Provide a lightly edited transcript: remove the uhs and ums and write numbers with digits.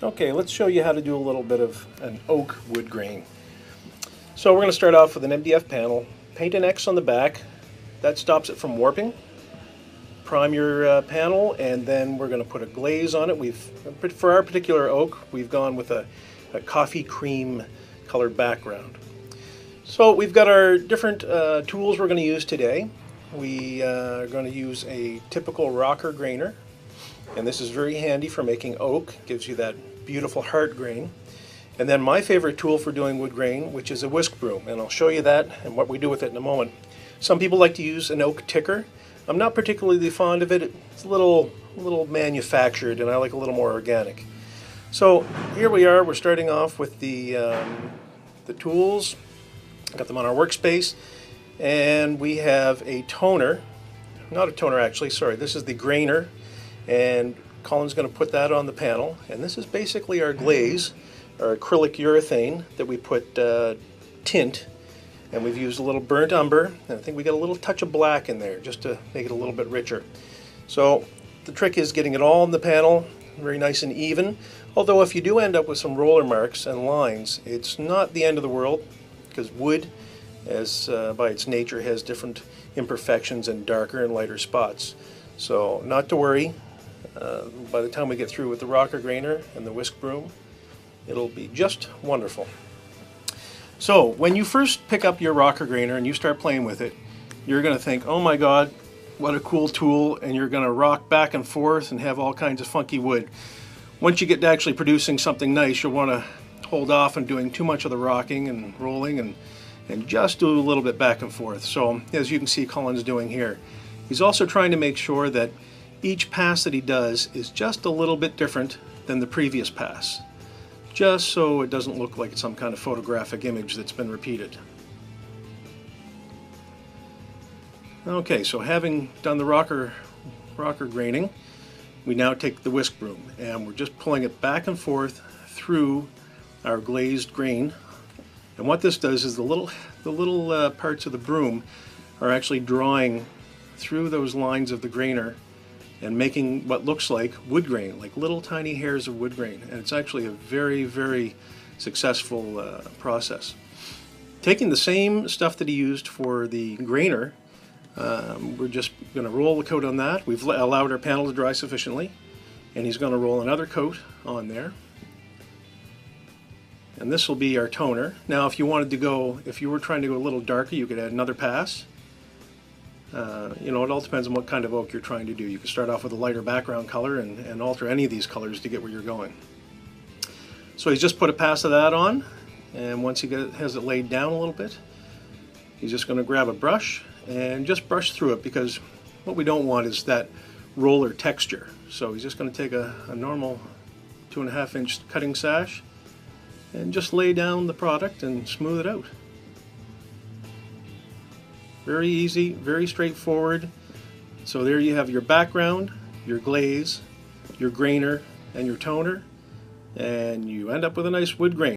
Okay, let's show you how to do a little bit of an oak wood grain. So we're going to start off with an MDF panel. Paint an X on the back. That stops it from warping. Prime your panel, and then we're going to put a glaze on it. For our particular oak, we've gone with a coffee cream colored background. So we've got our different tools we're going to use today. We are going to use a typical rocker grainer, and this is very handy for making oak. Gives you that beautiful hard grain. And then my favorite tool for doing wood grain, which is a whisk broom, and I'll show you that and what we do with it in a moment. Some people like to use an oak ticker. I'm not particularly fond of it. It's a little manufactured, and I like a little more organic. So here we are. We're starting off with the tools. Got them on our workspace, and we have a toner. Not a toner, actually. Sorry, this is the grainer, and Colin's going to put that on the panel. And this is basically our glaze, our acrylic urethane that we put tint. And we've used a little burnt umber, and I think we got a little touch of black in there just to make it a little bit richer. So the trick is getting it all in the panel, very nice and even. Although if you do end up with some roller marks and lines, it's not the end of the world, because wood, as by its nature, has different imperfections and darker and lighter spots. So not to worry. By the time we get through with the rocker grainer and the whisk broom, it'll be just wonderful. So when you first pick up your rocker grainer and you start playing with it, you're going to think, oh my god, what a cool tool, and you're going to rock back and forth and have all kinds of funky wood. Once you get to actually producing something nice, you'll want to hold off on doing too much of the rocking and rolling and just do a little bit back and forth. So as you can see Colin's doing here, he's also trying to make sure that each pass that he does is just a little bit different than the previous pass, just so it doesn't look like some kind of photographic image that's been repeated. Okay, so having done the rocker graining, we now take the whisk broom and we're just pulling it back and forth through our glazed grain. And what this does is the little parts of the broom are actually drawing through those lines of the grainer and making what looks like wood grain, like little tiny hairs of wood grain. And it's actually a very, very successful process. Taking the same stuff that he used for the grainer, we're just going to roll the coat on that. We've allowed our panel to dry sufficiently, and he's going to roll another coat on there. And this will be our toner. Now if you were trying to go a little darker, you could add another pass. You know, it all depends on what kind of oak you're trying to do. You can start off with a lighter background color and alter any of these colors to get where you're going. So he's just put a pass of that on, and once he has it laid down a little bit, he's just going to grab a brush and just brush through it, because what we don't want is that roller texture. So he's just going to take a normal 2.5 inch cutting sash and just lay down the product and smooth it out. Very easy, very straightforward. So there you have your background, your glaze, your grainer, and your toner, and you end up with a nice wood grain.